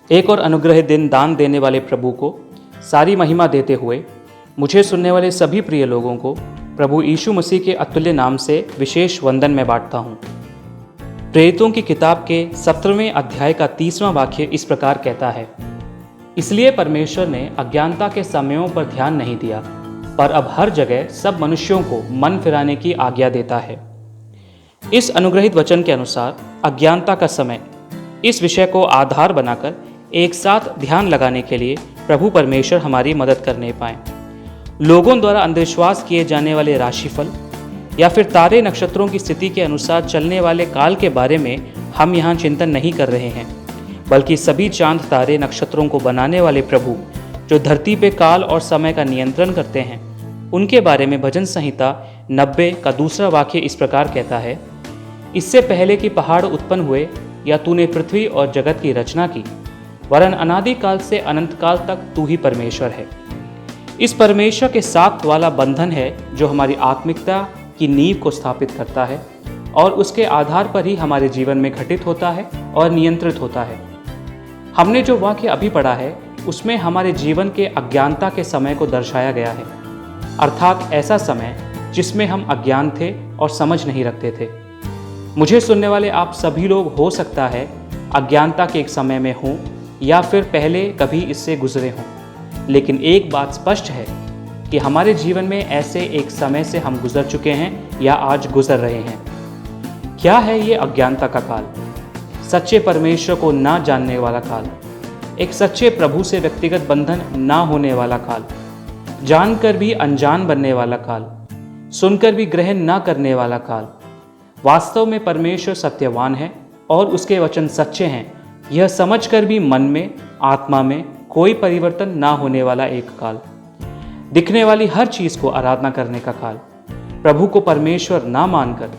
एक और अनुग्रहित दिन दान देने वाले प्रभु को सारी महिमा देते हुए मुझे सुनने वाले सभी प्रिय लोगों को प्रभु यीशु मसीह के अतुल्य नाम से विशेष वंदन में बांटता हूँ। प्रेरितों की किताब के 17वें अध्याय का 30वां वाक्य इस प्रकार कहता है, इसलिए परमेश्वर ने अज्ञानता के समयों पर ध्यान नहीं दिया, पर अब हर जगह सब मनुष्यों को मन फिराने की आज्ञा देता है। इस अनुग्रहित वचन के अनुसार अज्ञानता का समय, इस विषय को आधार बनाकर एक साथ ध्यान लगाने के लिए प्रभु परमेश्वर हमारी मदद करने पाए। लोगों द्वारा अंधविश्वास किए जाने वाले राशिफल या फिर तारे नक्षत्रों की स्थिति के अनुसार चलने वाले काल के बारे में हम यहाँ चिंतन नहीं कर रहे हैं, बल्कि सभी चांद तारे नक्षत्रों को बनाने वाले प्रभु जो धरती पे काल और समय का नियंत्रण करते हैं, उनके बारे में भजन संहिता 90 का दूसरा वाक्य इस प्रकार कहता है, इससे पहले कि पहाड़ उत्पन्न हुए या तूने पृथ्वी और जगत की रचना की, वरन अनादि काल से अनंत काल तक तू ही परमेश्वर है। इस परमेश्वर के साथ वाला बंधन है जो हमारी आत्मिकता की नींव को स्थापित करता है और उसके आधार पर ही हमारे जीवन में घटित होता है और नियंत्रित होता है। हमने जो वाक्य अभी पढ़ा है उसमें हमारे जीवन के अज्ञानता के समय को दर्शाया गया है, अर्थात ऐसा समय जिसमें हम अज्ञान थे और समझ नहीं रखते थे। मुझे सुनने वाले आप सभी लोग हो सकता है अज्ञानता के एक समय में हों या फिर पहले कभी इससे गुजरे हों, लेकिन एक बात स्पष्ट है कि हमारे जीवन में ऐसे एक समय से हम गुजर चुके हैं या आज गुजर रहे हैं। क्या है ये अज्ञानता का काल? सच्चे परमेश्वर को ना जानने वाला काल, एक सच्चे प्रभु से व्यक्तिगत बंधन ना होने वाला काल, जानकर भी अनजान बनने वाला काल, सुनकर भी ग्रहण ना करने वाला काल। वास्तव में परमेश्वर सत्यवान है और उसके वचन सच्चे हैं, यह समझकर भी मन में, आत्मा में कोई परिवर्तन ना होने वाला एक काल। दिखने वाली हर चीज को आराधना करने का काल, प्रभु को परमेश्वर ना मानकर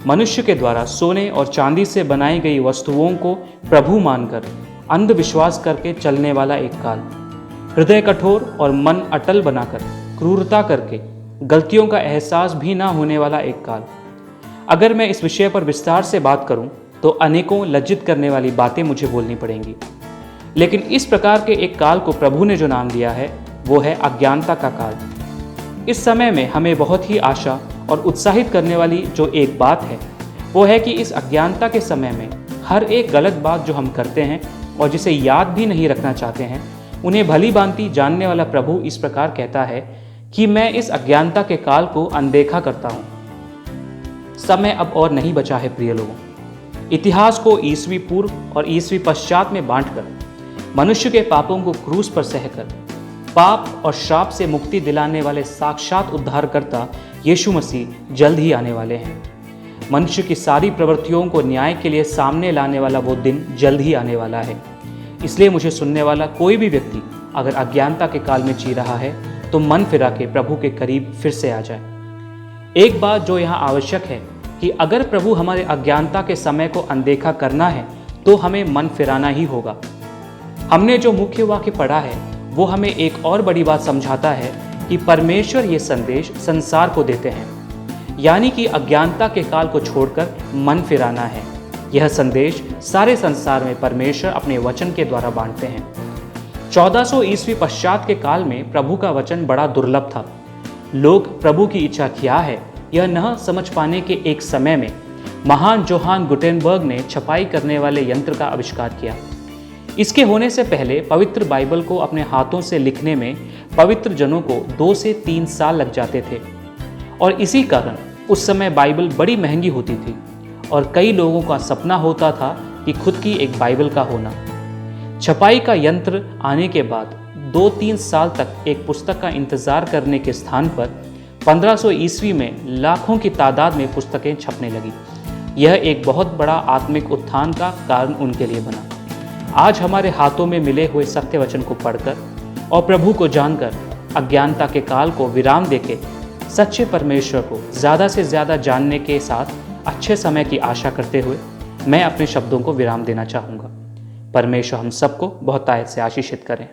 मनुष्य के द्वारा सोने और चांदी से बनाई गई वस्तुओं को प्रभु मानकर अंधविश्वास करके चलने वाला एक काल। हृदय कठोर और मन अटल बनाकर क्रूरता करके गलतियों का एहसास भी ना होने वाला एक काल। अगर मैं इस विषय पर विस्तार से बात करूं तो अनेकों लज्जित करने वाली बातें मुझे बोलनी पड़ेंगी, लेकिन इस प्रकार के एक काल को प्रभु ने जो नाम दिया है वो है अज्ञानता का काल। इस समय में हमें बहुत ही आशा और उत्साहित करने वाली जो एक बात है वो है कि इस अज्ञानता के समय में हर एक गलत बात जो हम करते हैं और जिसे याद भी नहीं रखना चाहते हैं, उन्हें भली भांति जानने वाला प्रभु इस प्रकार कहता है कि मैं इस अज्ञानता के काल को अनदेखा करता हूँ। समय अब और नहीं बचा है प्रिय लोगों। इतिहास को ईसवी पूर्व और ईसवी पश्चात में बांटकर मनुष्य के पापों को क्रूस पर सहकर पाप और श्राप से मुक्ति दिलाने वाले साक्षात उद्धारकर्ता यीशु मसीह जल्द ही आने वाले हैं। मनुष्य की सारी प्रवृत्तियों को न्याय के लिए सामने लाने वाला वो दिन जल्द ही आने वाला है। इसलिए मुझे सुनने वाला कोई भी व्यक्ति अगर अज्ञानता के काल में जी रहा है तो मन फिरा के प्रभु के करीब फिर से आ जाए। एक बात जो यहाँ आवश्यक है कि अगर प्रभु हमारे अज्ञानता के समय को अनदेखा करना है तो हमें मन फिराना ही होगा। हमने जो मुख्य वाक्य पढ़ा है वो हमें एक और बड़ी बात समझाता है कि परमेश्वर ये संदेश संसार को देते हैं, यानी कि अज्ञानता के काल को छोड़कर मन फिराना है। यह संदेश सारे संसार में परमेश्वर अपने वचन के द्वारा बांटते हैं। 1400 ईस्वी पश्चात के काल में प्रभु का वचन बड़ा दुर्लभ था। लोग प्रभु की इच्छा क्या है यह न समझ पाने के एक समय में महान जोहान गुटेनबर्ग ने छपाई करने वाले यंत्र का आविष्कार किया। इसके होने से पहले पवित्र बाइबल को अपने हाथों से लिखने में पवित्र जनों को 2 से 3 साल लग जाते थे और इसी कारण उस समय बाइबल बड़ी महंगी होती थी और कई लोगों का सपना होता था कि खुद की एक बाइबल का होना। छपाई का यंत्र आने के बाद 2-3 साल तक एक पुस्तक का इंतजार करने के स्थान पर 1500 ईस्वी में लाखों की तादाद में पुस्तकें छपने लगी। यह एक बहुत बड़ा आत्मिक उत्थान का कारण उनके लिए बना। आज हमारे हाथों में मिले हुए सत्य वचन को पढ़कर और प्रभु को जानकर अज्ञानता के काल को विराम देके सच्चे परमेश्वर को ज़्यादा से ज़्यादा जानने के साथ अच्छे समय की आशा करते हुए मैं अपने शब्दों को विराम देना चाहूँगा। परमेश्वर हम सबको बहुतायत से आशीषित करें।